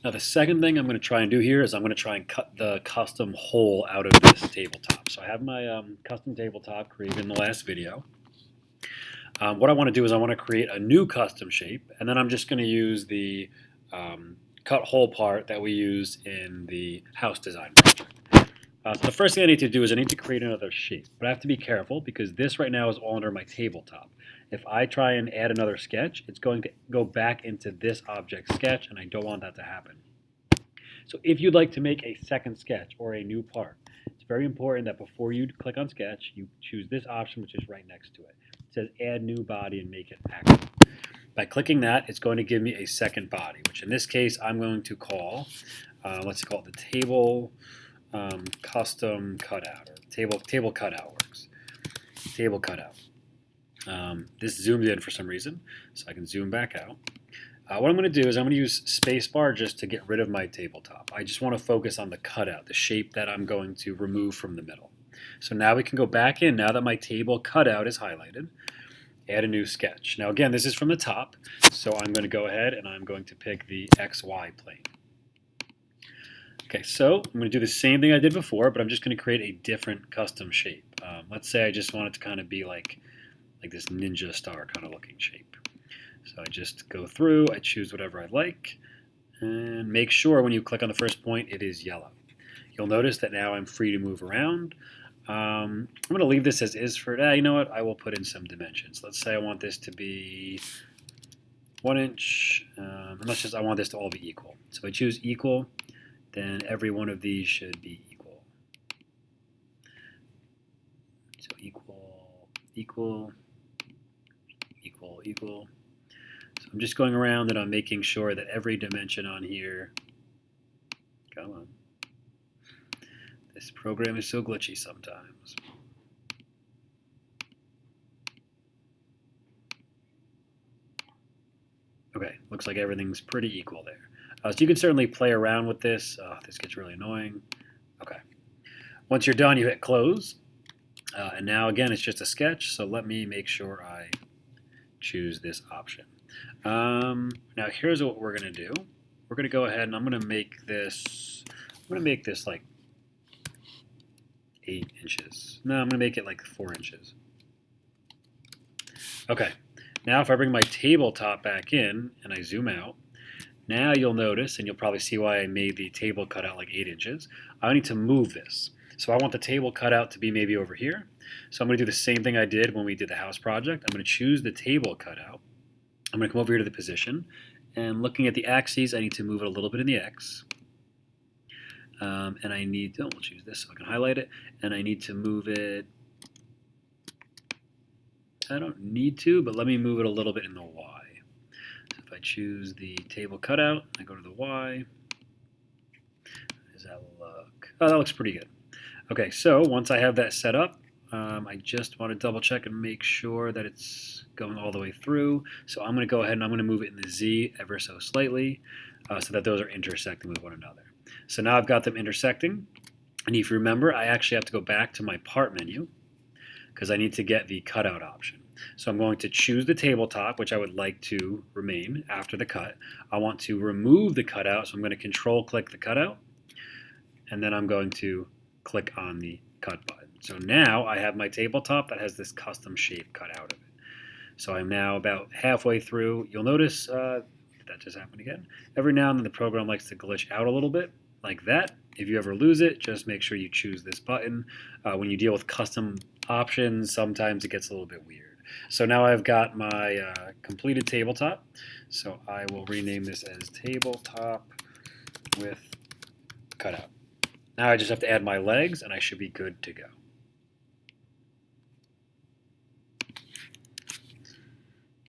Now the second thing I'm going to try and do here is I'm going to try and cut the custom hole out of this tabletop. So I have my custom tabletop created in the last video. What I want to do is I want to create a new custom shape, and then I'm just going to use the cut hole part that we used in the house design project. So the first thing I need to do is I need to create another shape, but I have to be careful because this right now is all under my tabletop. If I try and add another sketch, it's going to go back into this object sketch, and I don't want that to happen. So if you'd like to make a second sketch or a new part, it's very important that before you click on sketch, you choose this option, which is right next to it. It says add new body and make it active. By clicking that, it's going to give me a second body, which in this case I'm going to call, let's call it the table custom cutout, or table cutout works. Table cutout. This zoomed in for some reason, so I can zoom back out. What I'm going to do is I'm going to use spacebar just to get rid of my tabletop. I just want to focus on the cutout, the shape that I'm going to remove from the middle. So now we can go back in, now that my table cutout is highlighted, add a new sketch. Now again, this is from the top, so I'm going to go ahead and I'm going to pick the XY plane. Okay, so I'm going to do the same thing I did before, but I'm just going to create a different custom shape. Let's say I just want it to kind of be like this ninja star kind of looking shape. So I just go through, I choose whatever I like, and make sure when you click on the first point it is yellow. You'll notice that now I'm free to move around. I'm going to leave this as is for now. You know what? I will put in some dimensions. Let's say I want this to be 1 inch. I want this to all be equal. So I choose equal, then every one of these should be equal. So equal, equal, equal, equal. So I'm just going around and I'm making sure that every dimension on here, come on. This program is so glitchy sometimes. Okay, looks like everything's pretty equal there. So you can certainly play around with this. This gets really annoying. Okay. Once you're done, you hit close. And now, again, it's just a sketch, so let me make sure I choose this option. Now, here's what we're going to do. We're going to go ahead and I'm going to make this like 8 inches. No, I'm going to make it like 4 inches. Okay. Now, if I bring my tabletop back in and I zoom out, now you'll notice, and you'll probably see why I made the table cutout like 8 inches. I need to move this. So I want the table cutout to be maybe over here. So I'm going to do the same thing I did when we did the house project. I'm going to choose the table cutout. I'm going to come over here to the position. And looking at the axes, I need to move it a little bit in the X. And I need to, we'll choose this so I can highlight it. And I need to move it, I don't need to, but let me move it a little bit in the Y. So if I choose the table cutout, I go to the Y. How does that look? Oh, that looks pretty good. Okay, so once I have that set up, I just want to double check and make sure that it's going all the way through. So I'm going to go ahead and I'm going to move it in the Z ever so slightly so that those are intersecting with one another. So now I've got them intersecting. And if you remember, I actually have to go back to my part menu because I need to get the cutout option. So I'm going to choose the tabletop, which I would like to remain after the cut. I want to remove the cutout, so I'm going to control click the cutout. And then I'm going to click on the cut button. So now I have my tabletop that has this custom shape cut out of it. So I'm now about halfway through. You'll notice that just happened again. Every now and then the program likes to glitch out a little bit like that. If you ever lose it, just make sure you choose this button. When you deal with custom options, sometimes it gets a little bit weird. So now I've got my completed tabletop. So I will rename this as tabletop with cutout. Now I just have to add my legs and I should be good to go.